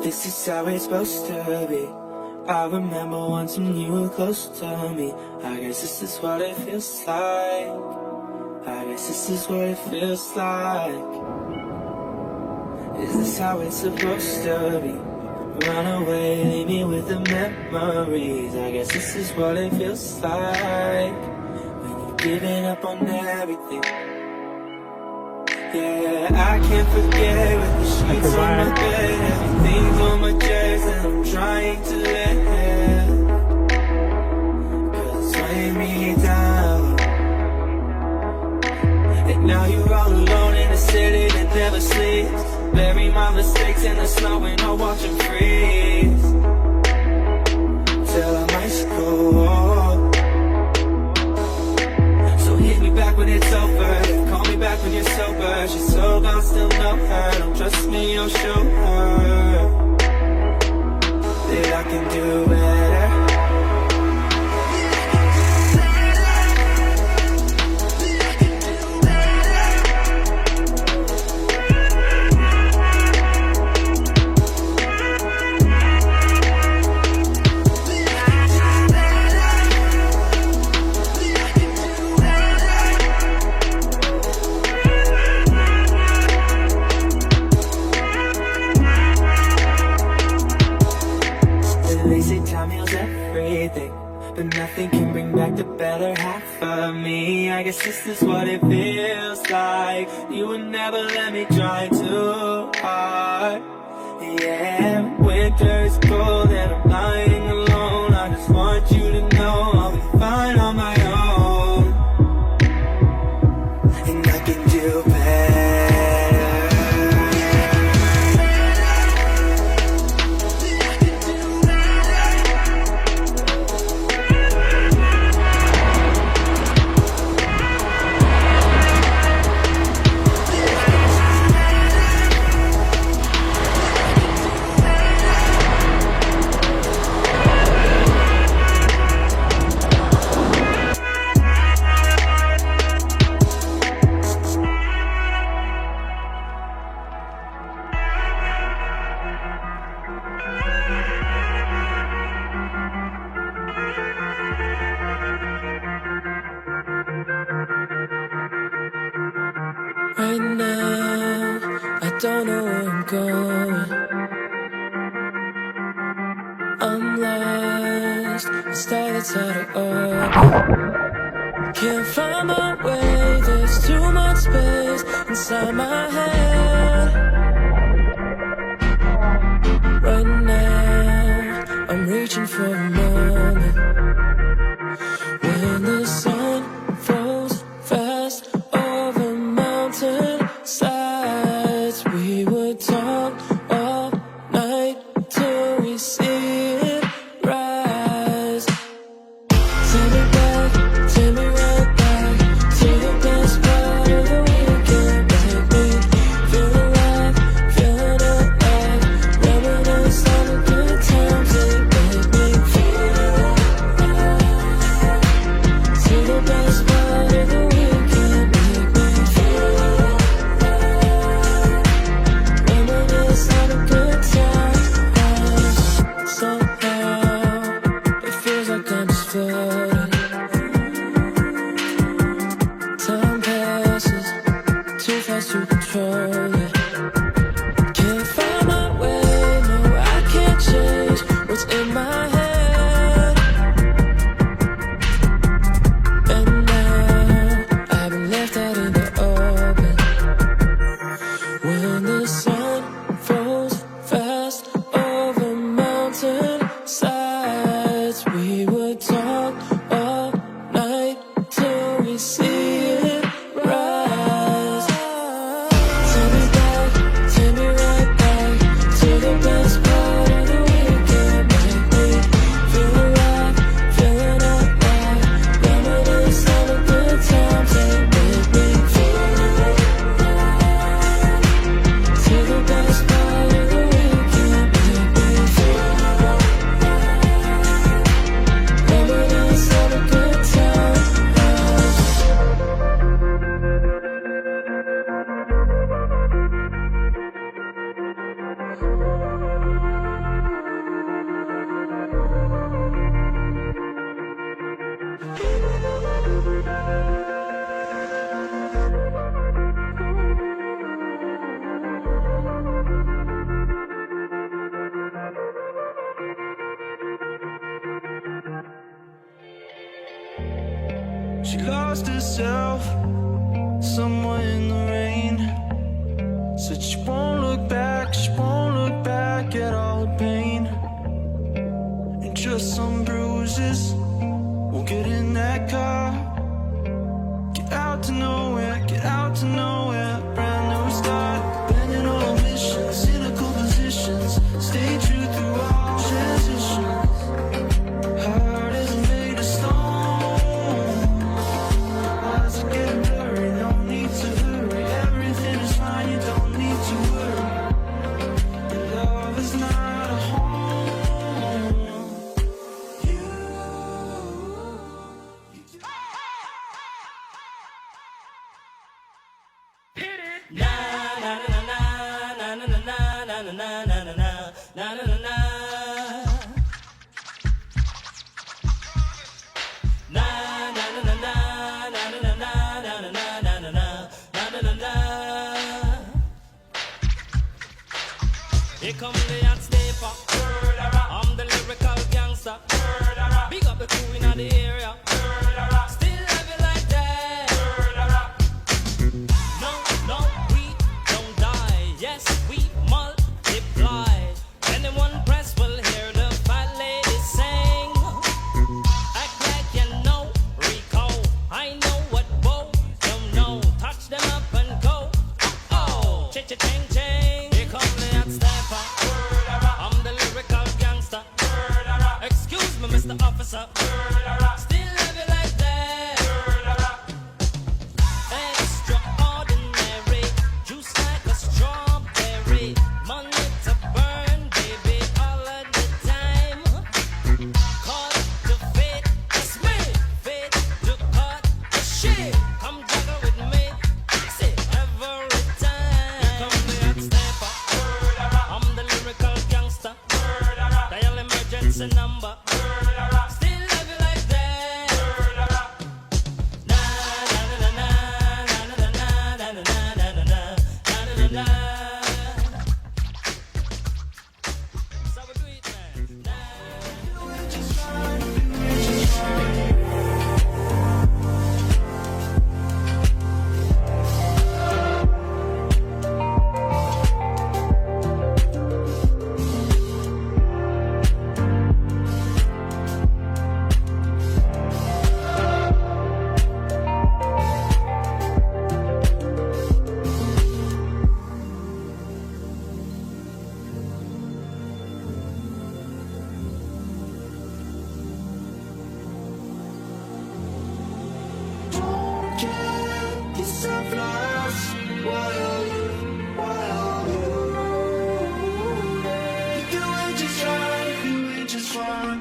This is how it's supposed to be. I remember once when you were close to me. I guess this is what it feels like. I guess this is what it feels like. Is this how it's supposed to be? Run away, leave me with the memories. I guess this is what it feels like when you're giving up on everything. Yeah, I can't forget with the sheets on my bed. Everything's on my chest and I'm trying to let cause it's weighing me down. And now you're all alone in a city that never sleeps. Bury my mistakes in the snow and I'll watch them freeze till I'm ice cold. So hit me back when it's over. Call me back when you're sober. She's so gone, still know her. Don't trust me, I'll show her that I can do better. But nothing can bring back the better half of me. I guess this is what it feels like. You would never let me try too hard. Yeah, winter is cold and I'm lying alone. I just want you to know I'll be fine on my own. And I can do better. Right now, I don't know where I'm going. I'm lost, the star that's out of orbit. Can't find my way, there's too much space inside my head. Right now, I'm reaching for a moment when the sun falls fast over mountain sides. We would talk all night till we see it rise. Take me back, take me right back to the best part of the weekend. Make me feel alive, feeling alive, reminisce on the good times. Make me feel alive to the best part of the weekend. Make me feel alive, reminisce on the good times. Somehow it feels like I'm just floating. Time passes too fast to control it. Can't find my way, no, I can't change what's in my head. And now I've been left out in the open when the sun falls fast over mountain sides. We would talk all night till we see it rise. Take me back, take me right back to the best part of the weekend. Make me feel alive, feeling alive, reminisce on the good times. Make me feel alive to the best part of the weekend. Make me feel alive. She lost herself somewhere in the rain. Said she won't look back, she won't look back at all the pain. And just some bruises, we'll get in that car. Get out to nowhere, get out to nowhere. Brand new start, bending all missions, cynical positions. Stay true through all transitions. Heart isn't made of stone. Eyes are getting blurry, no need to hurry. Everything is fine, you don't need to worry. Your love is not a home. You. Here come the hot stepper. I'm the lyrical gangster. Big up the crew in the area. Still love it like that. No, no, we don't die. Yes, we multiply. Anyone press will hear the fat lady sing. Act like you know Rico. I know what both don't know. Touch them up and go. Oh, ching ching. Here come the hot stepper. I'm the lyrical gangster. Excuse me, Mr. Officer. Still love it like that. Extraordinary, juice like a strawberry. Money to burn, baby, all of the time. Caught to fit, that's me. Fit to cut the shit. Come juggle with me, see every time. Here come the hot stepper. I'm the lyrical gangster. Dial emergency number. Still love you like that. Na na na na na na na na na na na na na. So we do it, man. Don't get yourself lost. Why are you? Why are you? You do it just right, you do it just fine.